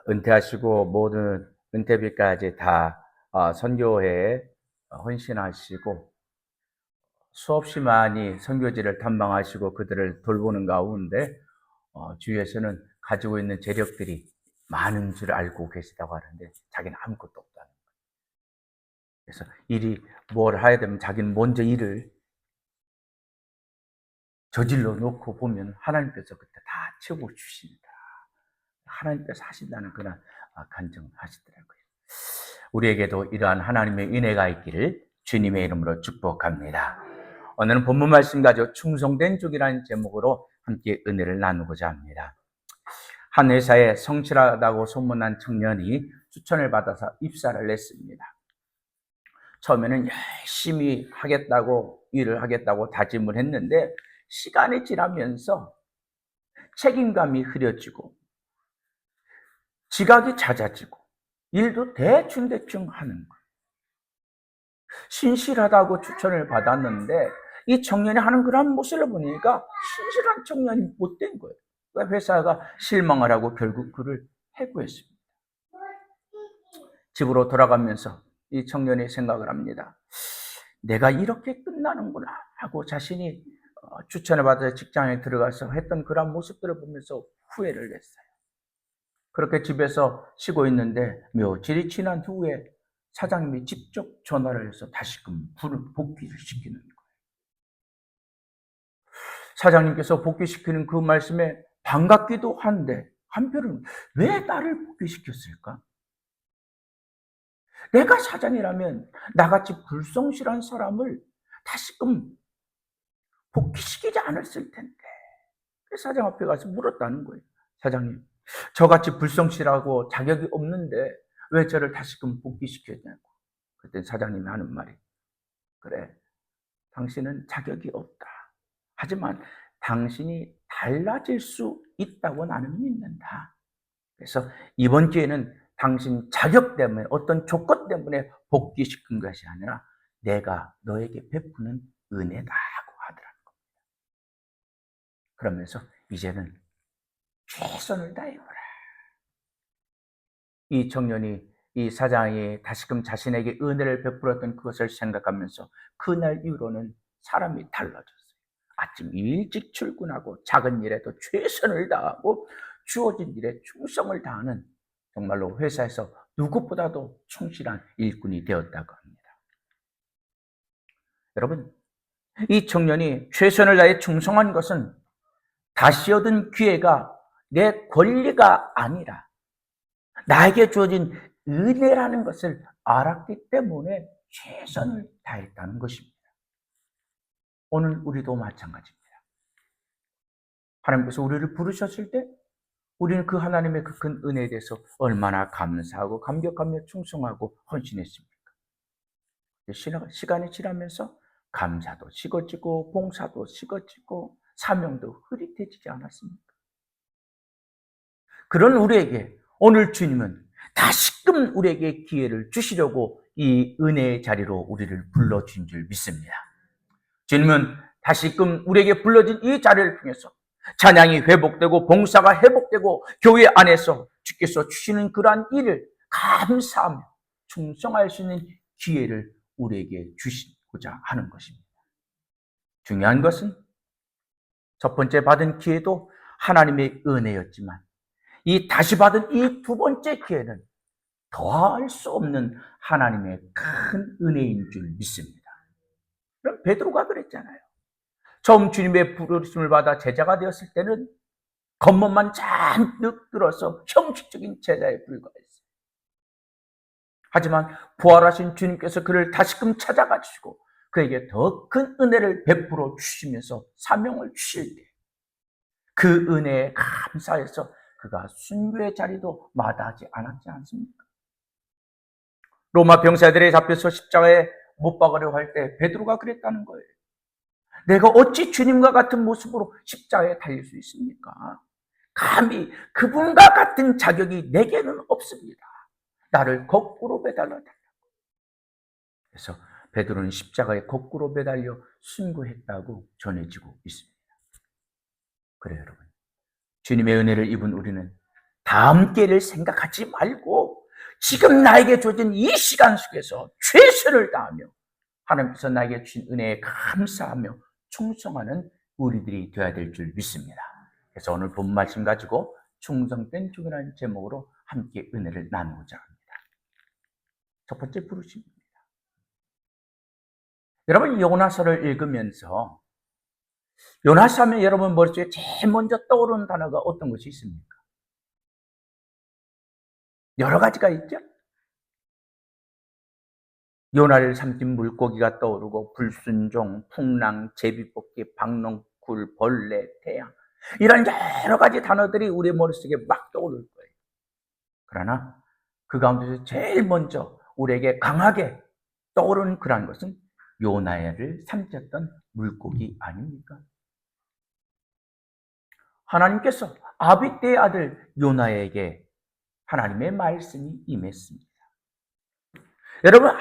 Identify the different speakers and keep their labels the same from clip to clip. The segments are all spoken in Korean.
Speaker 1: 은퇴하시고 모든 은퇴비까지 다 선교회에 헌신하시고 수없이 많이 선교지를 탐방하시고 그들을 돌보는 가운데 주위에서는 가지고 있는 재력들이 많은 줄 알고 계시다고 하는데 자기는 아무것도 없다는 거예요. 그래서 일이 뭘 해야 되면 자기는 먼저 일을 저질러 놓고 보면 하나님께서 그때 다 채워 주십니다. 하나님께서 하신다는 그런 간증을 하시더라고요. 우리에게도 이러한 하나님의 은혜가 있기를 주님의 이름으로 축복합니다. 오늘은 본문 말씀 가지고 충성된 족이라는 제목으로 함께 은혜를 나누고자 합니다. 한 회사에 성실하다고 소문난 청년이 추천을 받아서 입사를 했습니다. 처음에는 열심히 하겠다고 일을 하겠다고 다짐을 했는데 시간이 지나면서 책임감이 흐려지고 지각이 잦아지고 일도 대충대충 하는 거예요. 신실하다고 추천을 받았는데 이 청년이 하는 그런 모습을 보니까 신실한 청년이 못된 거예요. 회사가 실망을 하고 결국 그를 해고했습니다. 집으로 돌아가면서 이 청년이 생각을 합니다. 내가 이렇게 끝나는구나 하고 자신이 추천을 받아서 직장에 들어가서 했던 그런 모습들을 보면서 후회를 했어요. 그렇게 집에서 쉬고 있는데 며칠이 지난 후에 사장님이 직접 전화를 해서 다시금 복귀를 시키는 거예요. 사장님께서 복귀시키는 그 말씀에 반갑기도 한데 한편으로는 왜 나를 복귀시켰을까? 내가 사장이라면 나같이 불성실한 사람을 다시금 복귀시키지 않았을 텐데. 사장 앞에 가서 물었다는 거예요. 사장님, 저같이 불성실하고 자격이 없는데 왜 저를 다시금 복귀시켰냐고. 그때 사장님이 하는 말이, 그래, 당신은 자격이 없다. 하지만 당신이 달라질 수 있다고 나는 믿는다. 그래서 이번 기회는 당신 자격 때문에 어떤 조건 때문에 복귀시킨 것이 아니라 내가 너에게 베푸는 은혜다 하고 하더라는 겁니다. 그러면서 이제는 최선을 다해보라. 이 청년이 이 사장이 다시금 자신에게 은혜를 베풀었던 그것을 생각하면서 그날 이후로는 사람이 달라졌어요. 아침 일찍 출근하고 작은 일에도 최선을 다하고 주어진 일에 충성을 다하는 정말로 회사에서 누구보다도 충실한 일꾼이 되었다고 합니다. 여러분, 이 청년이 최선을 다해 충성한 것은 다시 얻은 기회가 내 권리가 아니라 나에게 주어진 은혜라는 것을 알았기 때문에 최선을 다했다는 것입니다. 오늘 우리도 마찬가지입니다. 하나님께서 우리를 부르셨을 때 우리는 그 하나님의 그 큰 은혜에 대해서 얼마나 감사하고 감격하며 충성하고 헌신했습니까? 시간이 지나면서 감사도 식어지고 봉사도 식어지고 사명도 흐릿해지지 않았습니까? 그런 우리에게 오늘 주님은 다시금 우리에게 기회를 주시려고 이 은혜의 자리로 우리를 불러준 줄 믿습니다. 주님은 다시금 우리에게 불러진 이 자리를 통해서 찬양이 회복되고 봉사가 회복되고 교회 안에서 주께서 주시는 그러한 일을 감사하며 충성할 수 있는 기회를 우리에게 주시고자 하는 것입니다. 중요한 것은 첫 번째 받은 기회도 하나님의 은혜였지만 이 다시 받은 이 두 번째 기회는 더할 수 없는 하나님의 큰 은혜인 줄 믿습니다. 그럼 베드로가 그랬잖아요. 처음 주님의 부르심을 받아 제자가 되었을 때는 겉멋만 잔뜩 들어서 형식적인 제자에 불과했어요. 하지만 부활하신 주님께서 그를 다시금 찾아가 주시고 그에게 더 큰 은혜를 베풀어 주시면서 사명을 주실 때 그 은혜에 감사해서 그가 순교의 자리도 마다하지 않았지 않습니까? 로마 병사들에 잡혀서 십자가에 못 박으려고 할 때 베드로가 그랬다는 거예요. 내가 어찌 주님과 같은 모습으로 십자가에 달릴 수 있습니까? 감히 그분과 같은 자격이 내게는 없습니다. 나를 거꾸로 매달려 달라고. 그래서 베드로는 십자가에 거꾸로 매달려 순교했다고 전해지고 있습니다. 그래요, 여러분. 주님의 은혜를 입은 우리는 다음 기회를 생각하지 말고 지금 나에게 주어진 이 시간 속에서 최선을 다하며 하나님께서 나에게 주신 은혜에 감사하며 충성하는 우리들이 되어야 될 줄 믿습니다. 그래서 오늘 본 말씀 가지고 충성된 종이라는 제목으로 함께 은혜를 나누고자 합니다. 첫 번째 부르심입니다. 여러분, 요나서를 읽으면서 요나서 하면 여러분 머릿속에 제일 먼저 떠오르는 단어가 어떤 것이 있습니까? 여러 가지가 있죠. 요나를 삼킨 물고기가 떠오르고 불순종, 풍랑, 제비뽑기, 박농쿨, 벌레, 태양, 이런 여러 가지 단어들이 우리 머릿속에 막 떠오를 거예요. 그러나 그 가운데서 제일 먼저 우리에게 강하게 떠오르는 그런 것은 요나를 삼켰던 물고기 아닙니까? 하나님께서 아비떼의 아들 요나에게 하나님의 말씀이 임했습니다. 여러분,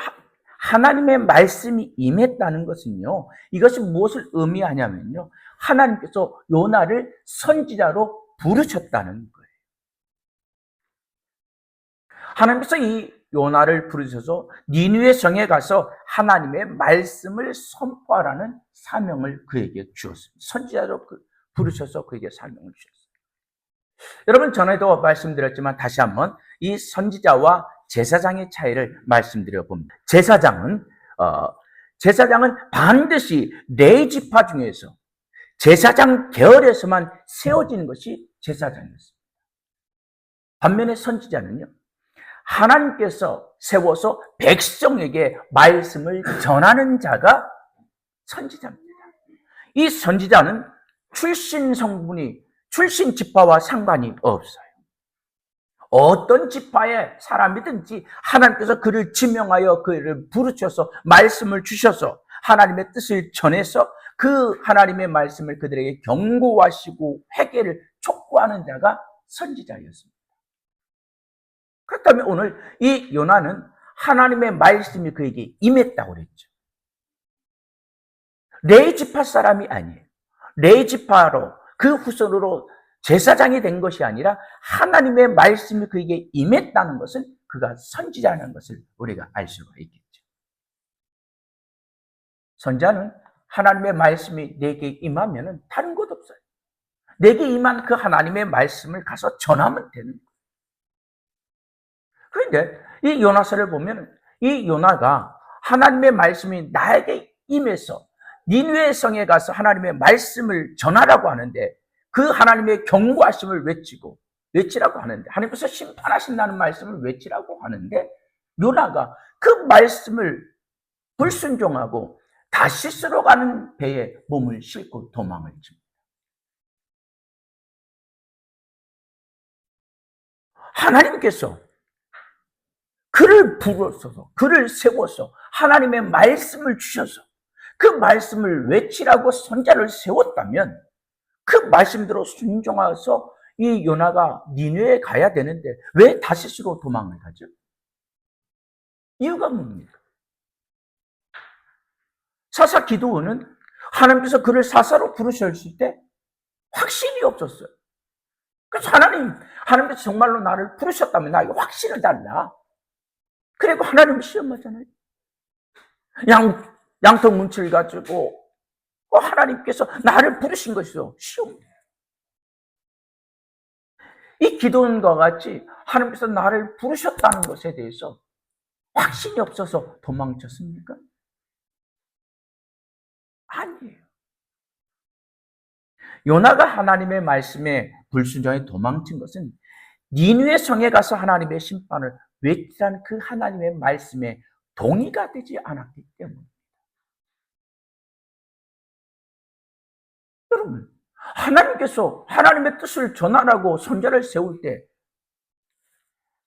Speaker 1: 하나님의 말씀이 임했다는 것은요, 이것이 무엇을 의미하냐면요, 하나님께서 요나를 선지자로 부르셨다는 거예요. 하나님께서 이 요나를 부르셔서 니느웨 성에 가서 하나님의 말씀을 선포하라는 사명을 그에게 주었습니다. 선지자로 부르셔서 그에게 사명을 주셨습니다. 여러분, 전에도 말씀드렸지만 다시 한번 이 선지자와 제사장의 차이를 말씀드려 봅니다. 제사장은 반드시 네 지파 중에서 제사장 계열에서만 세워지는 것이 제사장이었습니다. 반면에 선지자는요, 하나님께서 세워서 백성에게 말씀을 전하는 자가 선지자입니다. 이 선지자는 출신 지파와 상관이 없어요. 어떤 지파의 사람이든지 하나님께서 그를 지명하여 그를 부르셔서 말씀을 주셔서 하나님의 뜻을 전해서 그 하나님의 말씀을 그들에게 경고하시고 회개를 촉구하는 자가 선지자였습니다. 그렇다면 오늘 이 요나는 하나님의 말씀이 그에게 임했다고 그랬죠. 레위 지파 사람이 아니에요. 레위 지파로 그 후손으로 제사장이 된 것이 아니라 하나님의 말씀이 그에게 임했다는 것은 그가 선지자라는 것을 우리가 알 수가 있겠죠. 선지자는 하나님의 말씀이 내게 임하면 다른 것 없어요. 내게 임한 그 하나님의 말씀을 가서 전하면 되는 거예요. 그런데 이 요나서를 보면 이 요나가 하나님의 말씀이 나에게 임해서 니느웨 성에 가서 하나님의 말씀을 전하라고 하는데 그 하나님의 경고하심을 외치라고 하는데 하나님께서 심판하신다는 말씀을 외치라고 하는데 요나가 그 말씀을 불순종하고 다시스로 가는 배에 몸을 싣고 도망을 칩니다. 하나님께서 그를 부르셔서 그를 세워서 하나님의 말씀을 주셔서 그 말씀을 외치라고 선자를 세웠다면 그 말씀대로 순종해서 이 요나가 니느웨에 가야 되는데 왜 다시스로 도망을 가죠? 이유가 뭡니까? 사사 기드온은 하나님께서 그를 사사로 부르셨을 때 확신이 없었어요. 그래서 하나님께서 정말로 나를 부르셨다면 나에게 확신을 달라. 그리고 하나님을 시험하잖아요. 양털 문치를 가지고 하나님께서 나를 부르신 것이요. 시험. 이 기도원과 같이 하나님께서 나를 부르셨다는 것에 대해서 확신이 없어서 도망쳤습니까? 아니에요. 요나가 하나님의 말씀에 불순종해 도망친 것은 니느웨 성에 가서 하나님의 심판을 외치라는 그 하나님의 말씀에 동의가 되지 않았기 때문입니다. 여러분, 하나님께서 하나님의 뜻을 전하라고 선자를 세울 때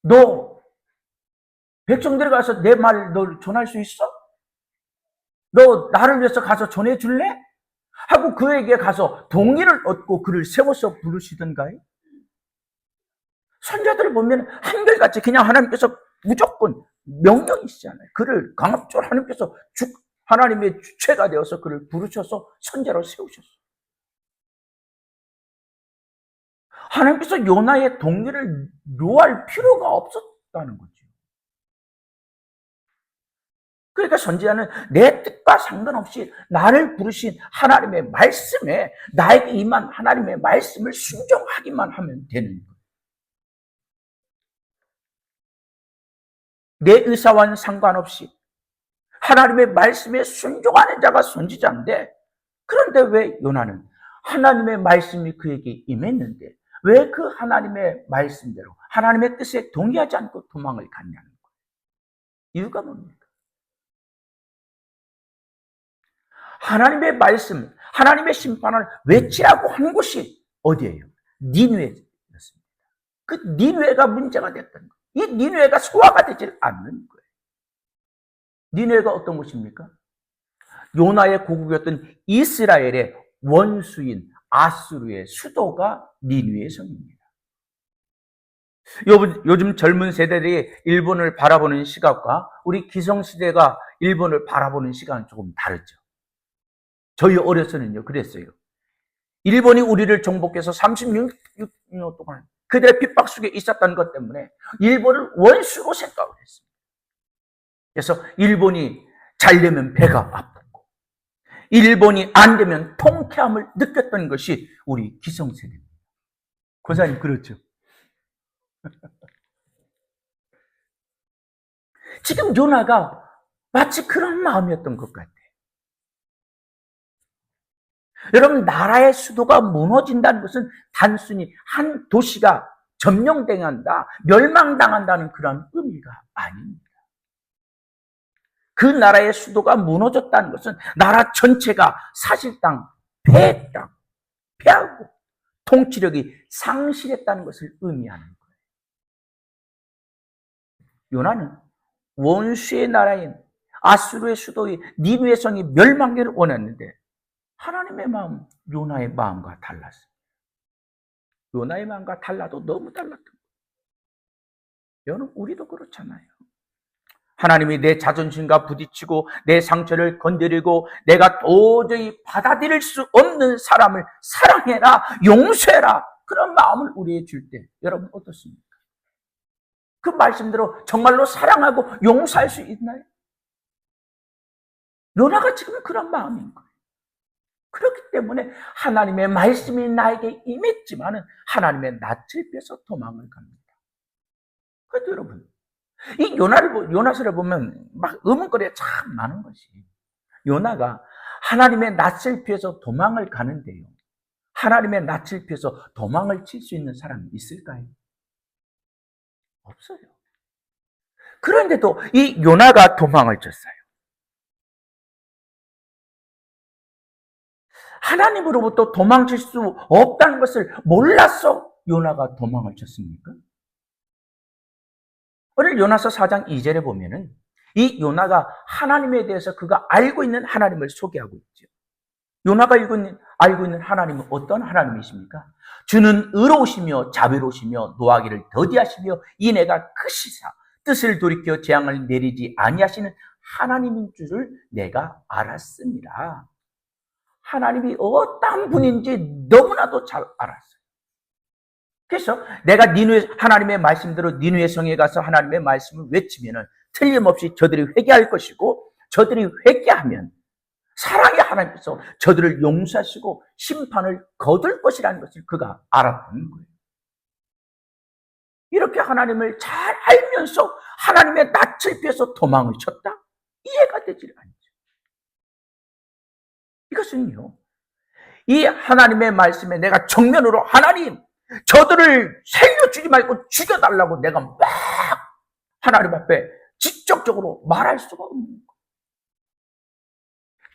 Speaker 1: 너 백성들에 가서 내 말을 너 전할 수 있어? 너 나를 위해서 가서 전해줄래? 하고 그에게 가서 동의를 얻고 그를 세워서 부르시던가요? 선자들을 보면 한결같이 그냥 하나님께서 무조건 명령이시잖아요. 그를 강압적으로 하나님께서 하나님의 주체가 되어서 그를 부르셔서 선자로 세우셨어요. 하나님께서 요나의 동료를 묘할 필요가 없었다는 거죠. 그러니까 선지자는 내 뜻과 상관없이 나를 부르신 하나님의 말씀에, 나에게 임한 하나님의 말씀을 순종하기만 하면 되는 거예요. 내 의사와는 상관없이 하나님의 말씀에 순종하는 자가 선지자인데, 그런데 왜 요나는 하나님의 말씀이 그에게 임했는데 왜 그 하나님의 말씀대로 하나님의 뜻에 동의하지 않고 도망을 갔냐는 거예요. 이유가 뭡니까? 하나님의 말씀, 하나님의 심판을 외치라고 한 곳이 어디예요? 니느웨였습니다. 그 니느웨가 문제가 됐던 거예요. 이 니느웨가 소화가 되질 않는 거예요. 니느웨가 어떤 곳입니까? 요나의 고국이었던 이스라엘의 원수인 아수르의 수도가 니느웨 성입니다. 요즘 젊은 세대들이 일본을 바라보는 시각과 우리 기성시대가 일본을 바라보는 시각은 조금 다르죠. 저희 어려서는요, 그랬어요. 일본이 우리를 정복해서 36년 동안 그들의 핍박 속에 있었던 것 때문에 일본을 원수로 생각을 했습니다. 그래서 일본이 잘 되면 배가 아프고, 일본이 안 되면 통쾌함을 느꼈던 것이 우리 기성세대입니다. 권사님, 그렇죠? 지금 요나가 마치 그런 마음이었던 것 같아요. 여러분, 나라의 수도가 무너진다는 것은 단순히 한 도시가 점령당한다, 멸망당한다는 그런 의미가 아닙니다. 그 나라의 수도가 무너졌다는 것은 나라 전체가 사실상 패하고 통치력이 상실했다는 것을 의미하는 거예요. 요나는 원수의 나라인 아수르의 수도의 니느웨 성이 멸망기를 원했는데 하나님의 마음, 요나의 마음과 달랐어요. 요나의 마음과 달라도 너무 달랐던 거예요. 여러분, 우리도 그렇잖아요. 하나님이 내 자존심과 부딪히고 내 상처를 건드리고 내가 도저히 받아들일 수 없는 사람을 사랑해라, 용서해라, 그런 마음을 우리에게 줄 때 여러분 어떻습니까? 그 말씀대로 정말로 사랑하고 용서할 수 있나요? 요나가 지금 그런 마음인 거예요. 그렇기 때문에 하나님의 말씀이 나에게 임했지만은 하나님의 낯을 펴서 도망을 갑니다. 그래도 여러분, 이 요나서를 보면 막 의문거리가 참 많은 것이, 요나가 하나님의 낯을 피해서 도망을 가는데요, 하나님의 낯을 피해서 도망을 칠 수 있는 사람이 있을까요? 없어요. 그런데도 이 요나가 도망을 쳤어요. 하나님으로부터 도망칠 수 없다는 것을 몰라서 요나가 도망을 쳤습니까? 오늘 요나서 4장 2절에 보면은 이 요나가 하나님에 대해서 그가 알고 있는 하나님을 소개하고 있죠. 요나가 알고 있는 하나님은 어떤 하나님이십니까? 주는 의로우시며 자비로우시며 노하기를 더디하시며 인애가 크시사 뜻을 돌이켜 재앙을 내리지 아니하시는 하나님인 줄을 내가 알았습니다. 하나님이 어떤 분인지 너무나도 잘 알았어요. 그래서 내가 하나님의 말씀대로 니느웨 성에 가서 하나님의 말씀을 외치면은 틀림없이 저들이 회개할 것이고, 저들이 회개하면 사랑의 하나님께서 저들을 용서하시고 심판을 거둘 것이라는 것을 그가 알았던 거예요. 이렇게 하나님을 잘 알면서 하나님의 낯을 피해서 도망을 쳤다? 이해가 되질 않죠. 이것은요, 이 하나님의 말씀에 내가 정면으로 하나님, 저들을 살려주지 말고 죽여달라고 내가 막 하나님 앞에 직접적으로 말할 수가 없는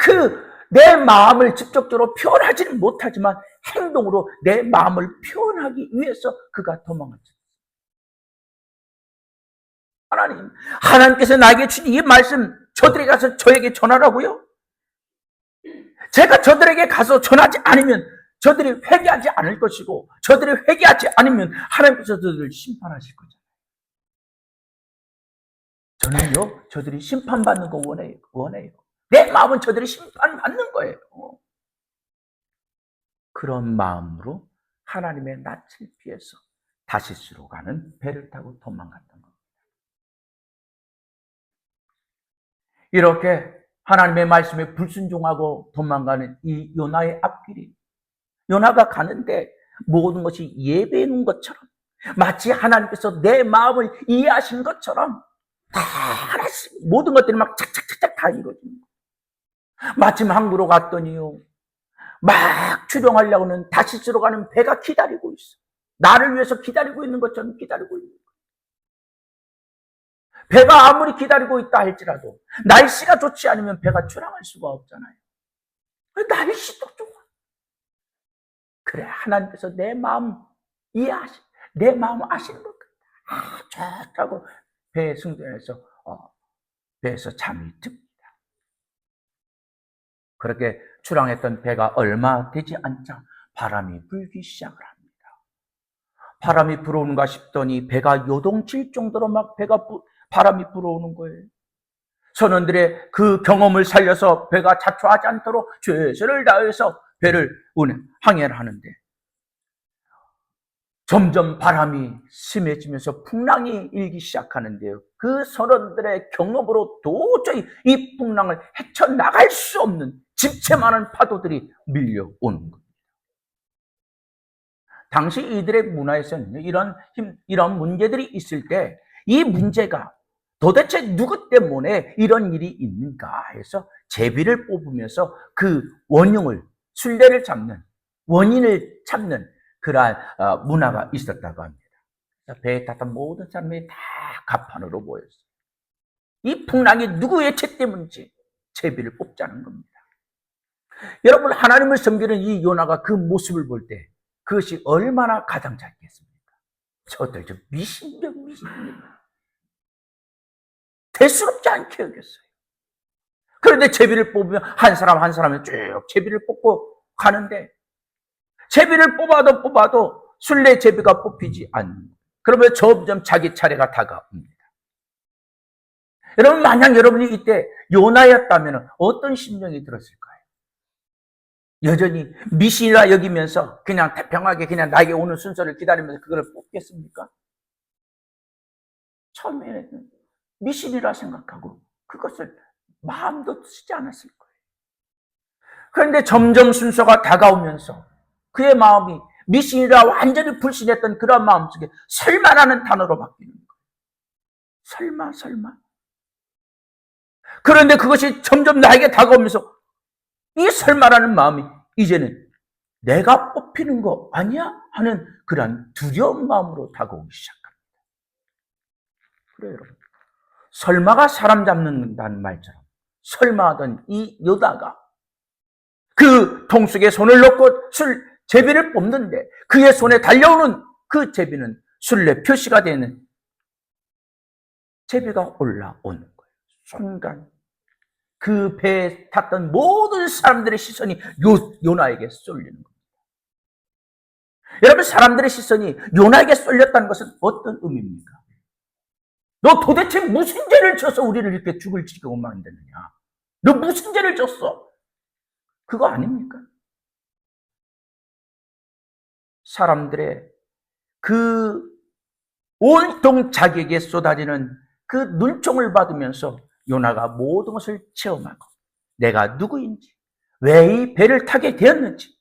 Speaker 1: 거예요. 내 마음을 직접적으로 표현하지는 못하지만 행동으로 내 마음을 표현하기 위해서 그가 도망했어요. 하나님께서 나에게 주신 이 말씀 저들에게 가서 저에게 전하라고요? 제가 저들에게 가서 전하지 않으면 저들이 회개하지 않을 것이고, 저들이 회개하지 않으면 하나님께서 저들을 심판하실 거잖아요. 저는요, 저들이 심판받는 거 원해요. 내 마음은 저들이 심판받는 거예요. 그런 마음으로 하나님의 낯을 피해서 다시스로 가는 배를 타고 도망갔던 겁니다. 이렇게 하나님의 말씀에 불순종하고 도망가는 이 요나의 앞길이, 요나가 가는데 모든 것이 예배인 것처럼, 마치 하나님께서 내 마음을 이해하신 것처럼 다 하나씩 모든 것들이 막 착착착착 다 이루어집니다. 마침 항구로 갔더니요, 막 출항하려고는 다시스로 가는 배가 기다리고 있어. 나를 위해서 기다리고 있는 것처럼 기다리고 있는 거예요. 배가 아무리 기다리고 있다 할지라도 날씨가 좋지 않으면 배가 출항할 수가 없잖아요. 날씨도 좋아. 그래, 하나님께서 내 마음 내 마음 아시는 것 같아. 좋다고 배에 승전해서 배에서 잠이 듭니다. 그렇게 출항했던 배가 얼마 되지 않자 바람이 불기 시작을 합니다. 바람이 불어오는가 싶더니 배가 요동칠 정도로 막 바람이 불어오는 거예요. 선원들의 그 경험을 살려서 배가 자초하지 않도록 최선을 다해서 배를 항해를 하는데, 점점 바람이 심해지면서 풍랑이 일기 시작하는데요. 그 선원들의 경험으로 도저히 이 풍랑을 헤쳐나갈 수 없는 집채 많은 파도들이 밀려오는 겁니다. 당시 이들의 문화에서는 이런 문제들이 있을 때 이 문제가 도대체 누구 때문에 이런 일이 있는가 해서 제비를 뽑으면서 그 순례를 잡는, 원인을 찾는 그러한 문화가 있었다고 합니다. 배에 탔던 모든 사람이 다 갑판으로 모였어요. 이 풍랑이 누구의 죄 때문인지 제비를 뽑자는 겁니다. 여러분, 하나님을 섬기는 이 요나가 그 모습을 볼 때 그것이 얼마나 가장자했겠습니까? 저들 좀 미신입니다. 대수롭지 않게 여겼어요. 그런데 제비를 뽑으면 한 사람 한 사람이 쭉 제비를 뽑고 가는데, 제비를 뽑아도 순례 제비가 뽑히지 않는, 그러면 점점 자기 차례가 다가옵니다. 여러분, 만약 여러분이 이때 요나였다면 어떤 심정이 들었을까요? 여전히 미신이라 여기면서 그냥 태평하게 그냥 나에게 오는 순서를 기다리면서 그걸 뽑겠습니까? 처음에는 미신이라 생각하고 그것을 마음도 쓰지 않았을 거예요. 그런데 점점 순서가 다가오면서 그의 마음이 미신이라 완전히 불신했던 그런 마음속에 설마라는 단어로 바뀌는 거예요. 설마. 그런데 그것이 점점 나에게 다가오면서 이 설마라는 마음이 이제는 내가 뽑히는 거 아니야? 하는 그런 두려운 마음으로 다가오기 시작합니다. 그래요, 여러분. 설마가 사람 잡는다는 말처럼 설마하던 이 요나가 그 통속에 손을 넣고 제비를 뽑는데 그의 손에 달려오는 그 제비는 순례 표시가 되는 제비가 올라오는 거예요. 순간 그 배에 탔던 모든 사람들의 시선이 요나에게 쏠리는 겁니다. 여러분, 사람들의 시선이 요나에게 쏠렸다는 것은 어떤 의미입니까? 너 도대체 무슨 죄를 져서 우리를 이렇게 죽을 지경을 만드느냐? 너 무슨 죄를 졌어? 그거 아닙니까? 사람들의 그 온통 자기에게 쏟아지는 그 눈총을 받으면서 요나가 모든 것을 체험하고 내가 누구인지, 왜 이 배를 타게 되었는지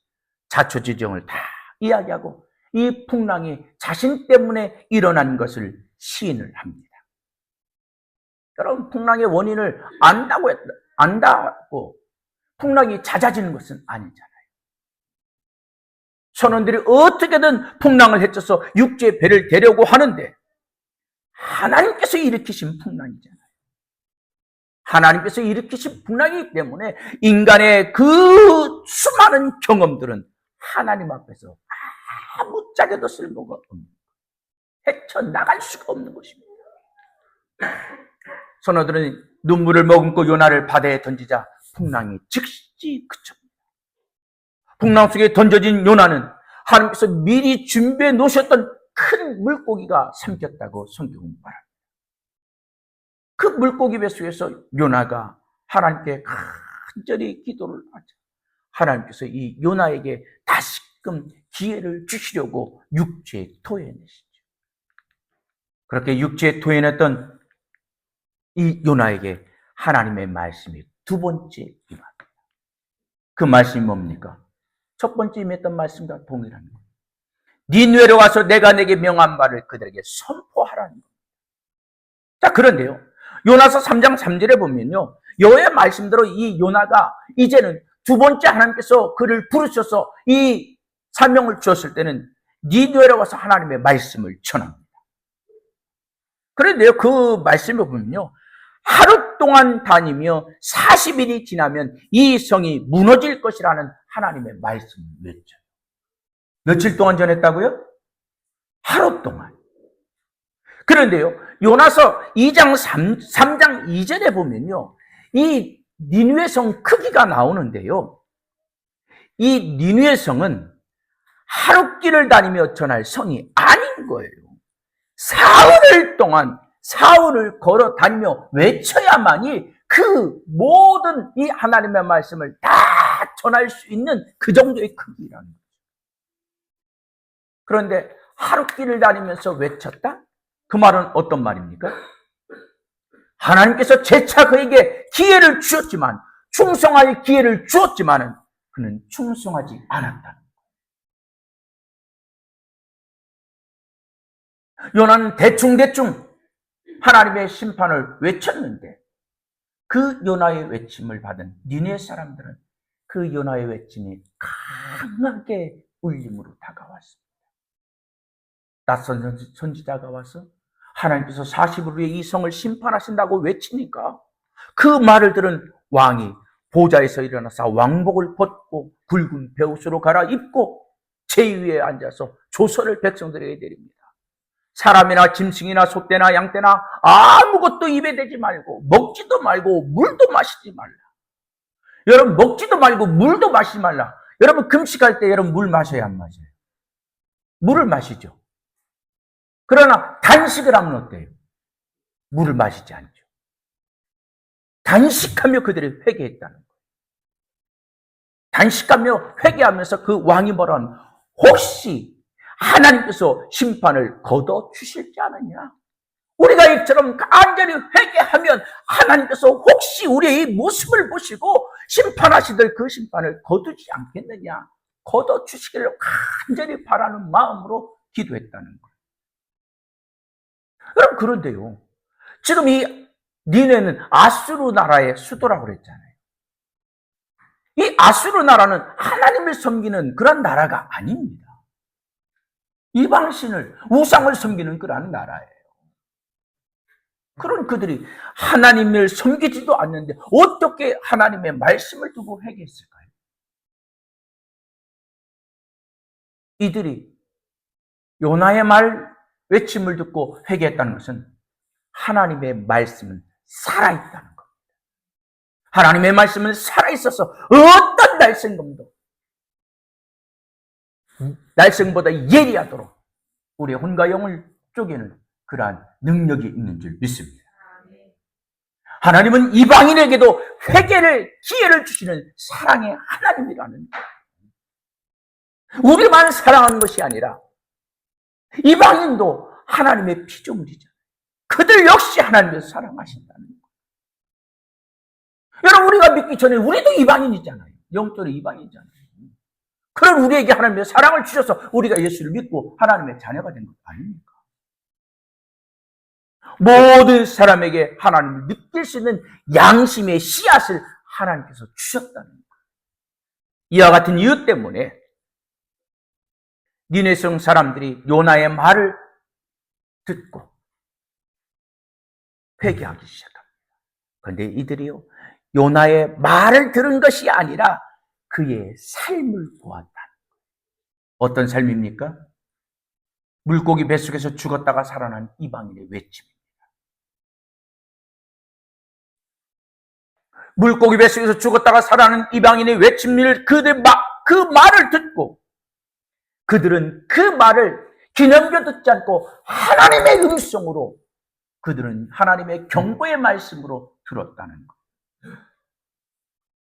Speaker 1: 자초지종을 다 이야기하고 이 풍랑이 자신 때문에 일어난 것을 시인을 합니다. 여러분, 풍랑의 원인을 안다고 풍랑이 잦아지는 것은 아니잖아요. 선원들이 어떻게든 풍랑을 헤쳐서 육지에 배를 대려고 하는데 하나님께서 일으키신 풍랑이잖아요. 하나님께서 일으키신 풍랑이기 때문에 인간의 그 수많은 경험들은 하나님 앞에서 아무짝에도 쓸모가 없는, 헤쳐나갈 수가 없는 것입니다. 선원들은 눈물을 머금고 요나를 바다에 던지자 풍랑이 즉시 그쳤습니다. 풍랑 속에 던져진 요나는 하나님께서 미리 준비해 놓으셨던 큰 물고기가 삼켰다고 성경은 말합니다. 그 물고기 뱃속에서 요나가 하나님께 간절히 기도를 하자 하나님께서 이 요나에게 다시금 기회를 주시려고 육체에 토해내시죠. 그렇게 육체에 토해냈던 이 요나에게 하나님의 말씀이 두 번째 임합니다. 그 말씀이 뭡니까? 첫 번째 임했던 말씀과 동일한 거예요. 니느웨로 와서 내가 내게 명한 바를 그들에게 선포하라는 겁니다. 자, 그런데요, 요나서 3장 3절에 보면요, 여호와의 말씀대로 이 요나가 이제는 두 번째 하나님께서 그를 부르셔서 이 사명을 주었을 때는 니느웨로 와서 하나님의 말씀을 전합니다. 그런데요, 그 말씀을 보면요, 하루 동안 다니며 40일이 지나면 이 성이 무너질 것이라는 하나님의 말씀을 외쳐요. 며칠 동안 전했다고요? 하루 동안. 그런데요, 요나서 2장 3장 2절에 보면요, 이 니느웨 성 크기가 나오는데요, 이 니느웨 성은 하루길을 다니며 전할 성이 아닌 거예요. 사흘을 동안 사흘을 걸어 다니며 외쳐야만이 그 모든 이 하나님의 말씀을 다 전할 수 있는 그 정도의 크기라는 거죠. 그런데 하루길을 다니면서 외쳤다? 그 말은 어떤 말입니까? 하나님께서 재차 그에게 기회를 주었지만, 충성할 기회를 주었지만 그는 충성하지 않았다는 거예요. 요나는 대충 하나님의 심판을 외쳤는데 그 요나의 외침을 받은 니느웨 사람들은 그 요나의 외침이 강하게 울림으로 다가왔습니다. 낯선 선지자가 와서 하나님께서 40일 후에 이 성을 심판하신다고 외치니까 그 말을 들은 왕이 보좌에서 일어나서 왕복을 벗고 굵은 베옷으로 갈아입고 제위에 앉아서 조서를 백성들에게 내립니다. 사람이나 짐승이나 소떼나 양떼나 아무것도 입에 대지 말고 먹지도 말고 물도 마시지 말라. 여러분, 먹지도 말고 물도 마시지 말라. 여러분, 금식할 때 여러분 물 마셔야 안 마셔요? 물을 마시죠. 그러나 단식을 하면 어때요? 물을 마시지 않죠. 단식하며 그들이 회개했다는 거예요. 단식하며 회개하면서 그 왕이 뭐라 하면, 혹시 하나님께서 심판을 걷어주실지 않느냐? 우리가 이처럼 간절히 회개하면 하나님께서 혹시 우리의 모습을 보시고 심판하시들 그 심판을 거두지 않겠느냐? 걷어주시기를 간절히 바라는 마음으로 기도했다는 거예요. 그럼 그런데요, 지금 이 니네는 아수르 나라의 수도라고 그랬잖아요. 이 아수르 나라는 하나님을 섬기는 그런 나라가 아닙니다. 이방신을, 우상을 섬기는 그런 나라예요. 그런 그들이 하나님을 섬기지도 않는데 어떻게 하나님의 말씀을 두고 회개했을까요? 이들이 요나의 말 외침을 듣고 회개했다는 것은 하나님의 말씀은 살아있다는 겁니다. 하나님의 말씀은 살아있어서 어떤 날생보다 예리하도록 우리의 혼과 영을 쪼개는 그러한 능력이 있는 줄 믿습니다. 하나님은 이방인에게도 회개를, 기회를 주시는 사랑의 하나님이라는 거예요. 우리만 사랑하는 것이 아니라 이방인도 하나님의 피조물이잖아요. 그들 역시 하나님을 사랑하신다는 거예요. 여러분, 우리가 믿기 전에 우리도 이방인이잖아요. 영적으로 이방인이잖아요. 그런 우리에게 하나님의 사랑을 주셔서 우리가 예수를 믿고 하나님의 자녀가 된 것 아닙니까? 모든 사람에게 하나님을 느낄 수 있는 양심의 씨앗을 하나님께서 주셨다는 거예요. 이와 같은 이유 때문에 니느웨 성 사람들이 요나의 말을 듣고 회개하기 시작합니다. 그런데 이들이요, 요나의 말을 들은 것이 아니라 그의 삶을 보았다는 거예요. 어떤 삶입니까? 물고기 뱃속에서 죽었다가 살아난 이방인의 외침입니다. 물고기 뱃속에서 죽었다가 살아난 이방인의 외침을 그 말을 듣고 그들은 그 말을 기념겨 듣지 않고 하나님의 음성으로, 그들은 하나님의 경고의 말씀으로 들었다는 것.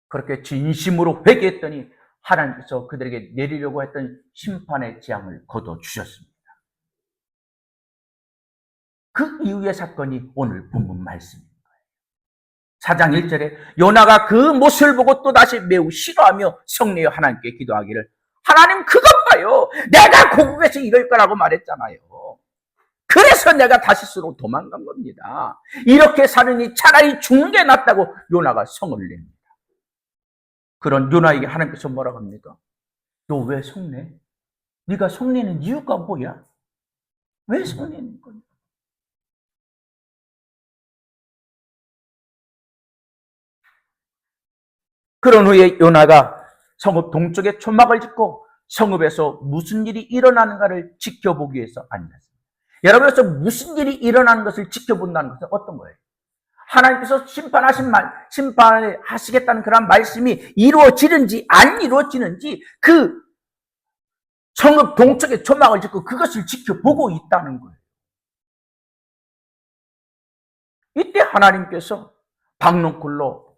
Speaker 1: 그렇게 진심으로 회개했더니 하나님께서 그들에게 내리려고 했던 심판의 재앙을 거둬주셨습니다. 그 이후의 사건이 오늘 본문 말씀입니다. 4장 1절에 요나가 그 모습을 보고 또다시 매우 싫어하며 성내어 하나님께 기도하기를, 하나님 그것 봐요. 내가 고국에서 이럴 거라고 말했잖아요. 그래서 내가 다시스로 도망간 겁니다. 이렇게 사느니 차라리 죽는 게 낫다고 요나가 성을 냅니다. 그런 요나에게 하나님께서 뭐라고 합니까? 너 왜 성내? 네가 성내는 이유가 뭐야? 왜 성내는 거냐? 그런 후에 요나가 성읍 동쪽에 초막을 짓고 성읍에서 무슨 일이 일어나는가를 지켜보기 위해서 앉았습니다. 여러분께서 무슨 일이 일어나는 것을 지켜본다는 것은 어떤 거예요? 하나님께서 심판을 하시겠다는 그런 말씀이 이루어지는지 안 이루어지는지 그 성읍 동쪽에 초막을 짓고 그것을 지켜보고 있다는 거예요. 이때 하나님께서 박농쿨로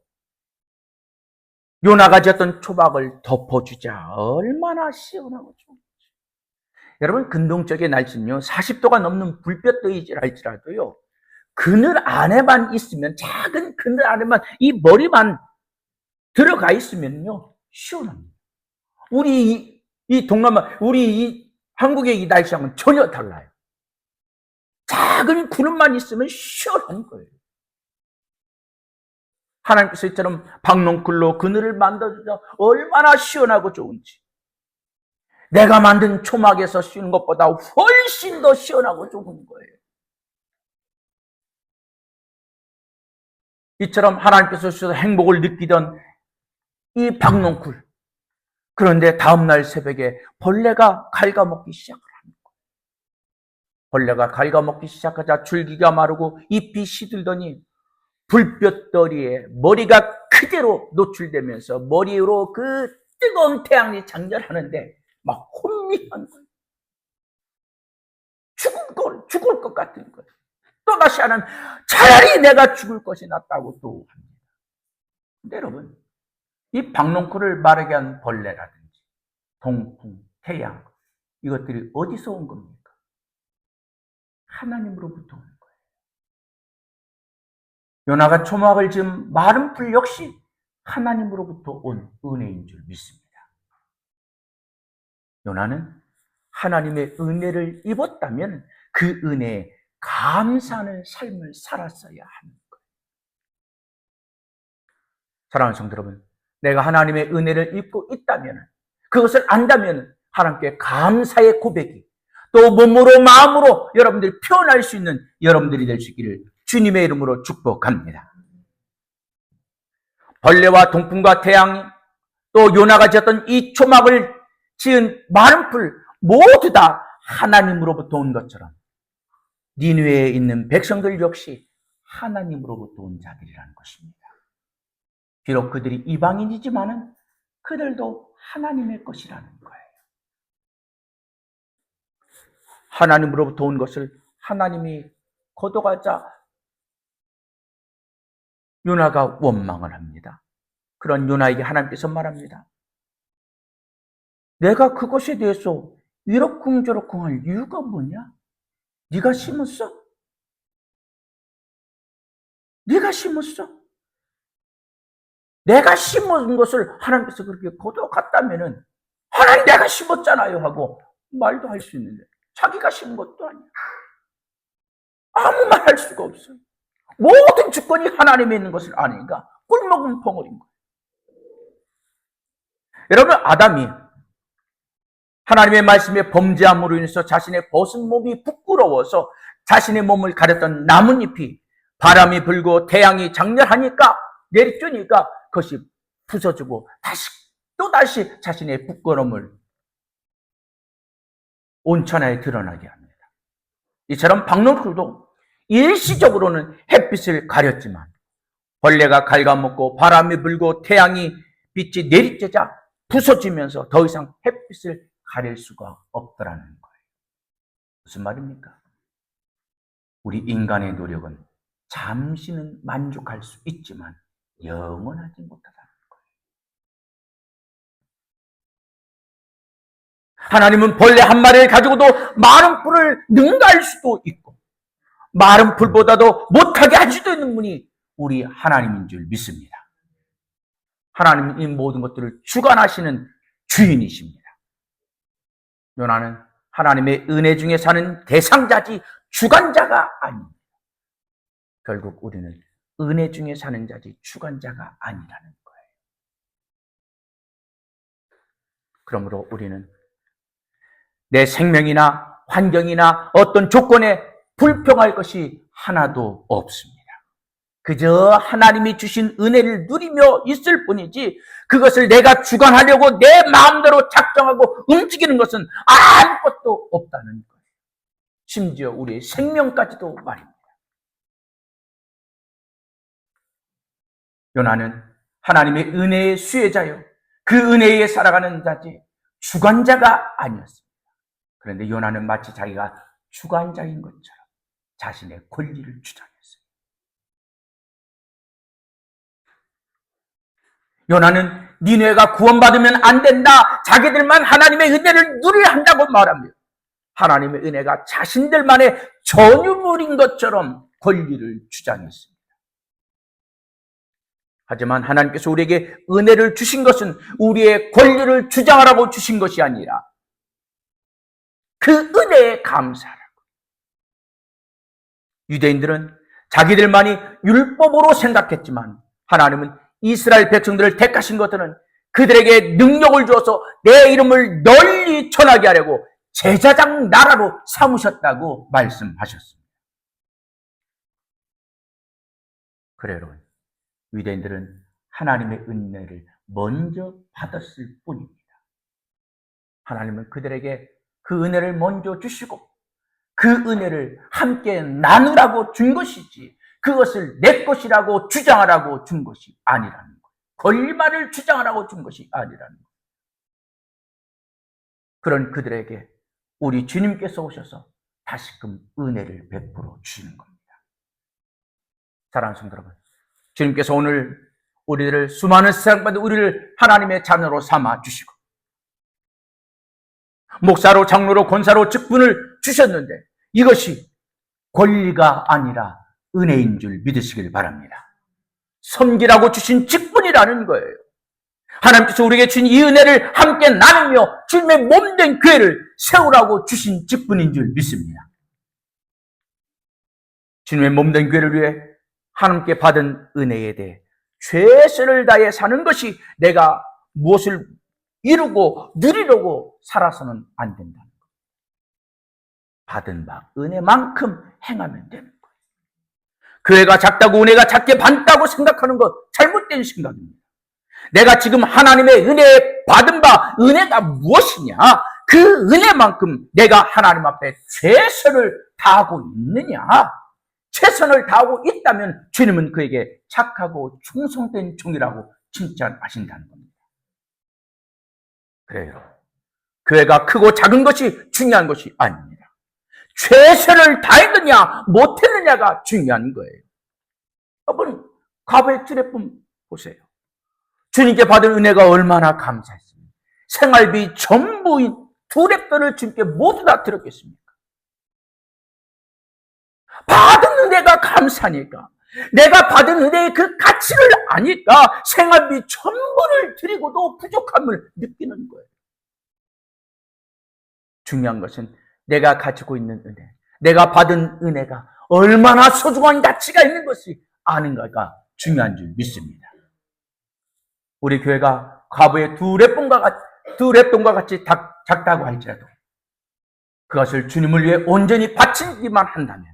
Speaker 1: 요나가 지었던 초막을 덮어주자 얼마나 시원하고 좋은지. 여러분, 근동적의 날씨는요 40도가 넘는 불볕더위질할지라도요 그늘 안에만 있으면, 작은 그늘 안에만 이 머리만 들어가 있으면요 시원합니다. 우리 이 동남아, 우리 이 한국의 이 날씨하고는 전혀 달라요. 작은 구름만 있으면 시원한 거예요. 하나님께서 이처럼 박농쿨로 그늘을 만들어주자 얼마나 시원하고 좋은지. 내가 만든 초막에서 쉬는 것보다 훨씬 더 시원하고 좋은 거예요. 이처럼 하나님께서 주셔서 행복을 느끼던 이 박농쿨. 그런데 다음날 새벽에 벌레가 갉아먹기 시작을 합니다. 벌레가 갉아먹기 시작하자 줄기가 마르고 잎이 시들더니 불볕더리에 머리가 그대로 노출되면서 머리로 그 뜨거운 태양이 장렬하는데 막 혼미한 거예요. 죽을 것 같은 거예요. 또다시 하나님, 차라리 내가 죽을 것이 낫다고 또 합니다. 근데 여러분, 이 박농쿨을 마르게 한 벌레라든지 동풍, 태양, 이것들이 어디서 온 겁니까? 하나님으로부터 오는 거예요. 요나가 초막을 지은 마른 풀 역시 하나님으로부터 온 은혜인 줄 믿습니다. 요나는 하나님의 은혜를 입었다면 그 은혜에 감사하는 삶을 살았어야 하는 거예요. 사랑하는 성도 여러분, 내가 하나님의 은혜를 입고 있다면, 그것을 안다면 하나님께 감사의 고백이 또 몸으로 마음으로 여러분들이 표현할 수 있는 여러분들이 될 수 있기를 주님의 이름으로 축복합니다. 벌레와 동풍과 태양, 또 요나가 지었던 이 초막을 지은 마른 풀 모두 다 하나님으로부터 온 것처럼 니느웨에 있는 백성들 역시 하나님으로부터 온 자들이라는 것입니다. 비록 그들이 이방인이지만은 그들도 하나님의 것이라는 거예요. 하나님으로부터 온 것을 하나님이 거둬가자 요나가 원망을 합니다. 그런 요나에게 하나님께서 말합니다. 내가 그것에 대해서 이러쿵저러쿵 할 이유가 뭐냐? 네가 심었어? 네가 심었어? 내가 심은 것을 하나님께서 그렇게 거둬갔다면은 하나님 내가 심었잖아요 하고 말도 할 수 있는데 자기가 심은 것도 아니야. 아무 말 할 수가 없어요. 모든 주권이 하나님에 있는 것을 아니까 꿀먹은 벙어리인 거예요. 여러분, 아담이 하나님의 말씀에 범죄함으로 인해서 자신의 벗은 몸이 부끄러워서 자신의 몸을 가렸던 나뭇잎이 바람이 불고 태양이 장렬하니까 내리쬐니까 그것이 부서지고 또다시 자신의 부끄러움을 온천하에 드러나게 합니다. 이처럼 박농쿨도 일시적으로는 햇빛을 가렸지만 벌레가 갉아먹고 바람이 불고 태양이 빛이 내리쬐자 부서지면서 더 이상 햇빛을 가릴 수가 없더라는 거예요. 무슨 말입니까? 우리 인간의 노력은 잠시는 만족할 수 있지만 영원하지 못하다는 거예요. 하나님은 벌레 한 마리를 가지고도 많은 뿔을 능가할 수도 있고 마른 풀보다도 못하게 할 수도 있는 분이 우리 하나님인 줄 믿습니다. 하나님은 이 모든 것들을 주관하시는 주인이십니다. 요나는 하나님의 은혜 중에 사는 대상자지 주관자가 아닙니다. 결국 우리는 은혜 중에 사는 자지 주관자가 아니라는 거예요. 그러므로 우리는 내 생명이나 환경이나 어떤 조건에 불평할 것이 하나도 없습니다. 그저 하나님이 주신 은혜를 누리며 있을 뿐이지 그것을 내가 주관하려고 내 마음대로 작정하고 움직이는 것은 아무것도 없다는 거예요. 심지어 우리의 생명까지도 말입니다. 요나는 하나님의 은혜의 수혜자요, 그 은혜에 살아가는 자지 주관자가 아니었습니다. 그런데 요나는 마치 자기가 주관자인 것처럼 자신의 권리를 주장했어요. 요나는 니네가 구원받으면 안 된다, 자기들만 하나님의 은혜를 누려야 한다고 말합니다. 하나님의 은혜가 자신들만의 전유물인 것처럼 권리를 주장했습니다. 하지만 하나님께서 우리에게 은혜를 주신 것은 우리의 권리를 주장하라고 주신 것이 아니라 그 은혜에 감사하라고. 유대인들은 자기들만이 율법으로 생각했지만 하나님은 이스라엘 백성들을 택하신 것들은 그들에게 능력을 주어서 내 이름을 널리 전하게 하려고 제사장 나라로 삼으셨다고 말씀하셨습니다. 그래요, 여러분. 유대인들은 하나님의 은혜를 먼저 받았을 뿐입니다. 하나님은 그들에게 그 은혜를 먼저 주시고 그 은혜를 함께 나누라고 준 것이지 그것을 내 것이라고 주장하라고 준 것이 아니라는 거예요. 권리만을 주장하라고 준 것이 아니라는 거예요. 그런 그들에게 우리 주님께서 오셔서 다시금 은혜를 베풀어 주시는 겁니다. 사랑하는 성도 여러분, 주님께서 오늘 우리를 수많은 사랑받은 우리를 하나님의 자녀로 삼아 주시고 목사로, 장로로, 권사로 직분을 주셨는데 이것이 권리가 아니라 은혜인 줄 믿으시길 바랍니다. 섬기라고 주신 직분이라는 거예요. 하나님께서 우리에게 주신 이 은혜를 함께 나누며 주님의 몸된 교회를 세우라고 주신 직분인 줄 믿습니다. 주님의 몸된 교회를 위해 하나님께 받은 은혜에 대해 최선을 다해 사는 것이 내가 무엇을 이루고 누리려고 살아서는 안 된다는 것. 받은 바 은혜만큼 행하면 되는 거예요. 교회가 작다고 은혜가 작게 받다고 생각하는 것 잘못된 생각입니다. 내가 지금 하나님의 은혜에 받은 바 은혜가 무엇이냐? 그 은혜만큼 내가 하나님 앞에 최선을 다하고 있느냐? 최선을 다하고 있다면 주님은 그에게 착하고 충성된 종이라고 칭찬하신다는 겁니다. 그래요. 교회가 크고 작은 것이 중요한 것이 아닙니다. 최선을 다했느냐 못했느냐가 중요한 거예요. 여러분, 과부의 주례품 보세요. 주님께 받은 은혜가 얼마나 감사했습니까? 생활비 전부인 두 랩돈을 주님께 모두 다 드렸겠습니까? 받은 은혜가 감사니까, 내가 받은 은혜의 그 가치를 아니까 생활비 전부를 드리고도 부족함을 느끼는 거예요. 중요한 것은 내가 가지고 있는 은혜, 내가 받은 은혜가 얼마나 소중한 가치가 있는 것이 아는가가 중요한 줄 믿습니다. 우리 교회가 과부의 두 랩돈과 같이 작다고 할지라도 그것을 주님을 위해 온전히 바치기만 한다면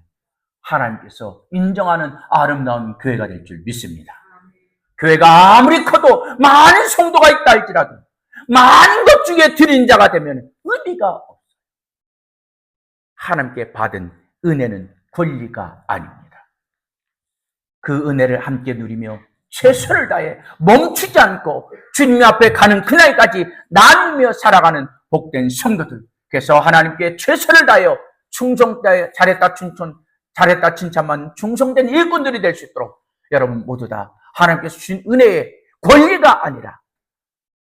Speaker 1: 하나님께서 인정하는 아름다운 교회가 될 줄 믿습니다. 교회가 아무리 커도 많은 성도가 있다 할지라도 많은 것 중에 드린 자가 되면 의미가 없어요. 하나님께 받은 은혜는 권리가 아닙니다. 그 은혜를 함께 누리며 최선을 다해 멈추지 않고 주님 앞에 가는 그날까지 나누며 살아가는 복된 성도들, 그래서 하나님께 최선을 다하여 충성다해 잘했다 칭찬만 충성된 일꾼들이 될 수 있도록 여러분 모두 다 하나님께서 주신 은혜의 권리가 아니라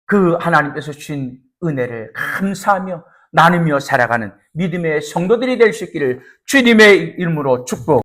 Speaker 1: 그 하나님께서 주신 은혜를 감사하며 나누며 살아가는 믿음의 성도들이 될 수 있기를 주님의 이름으로 축복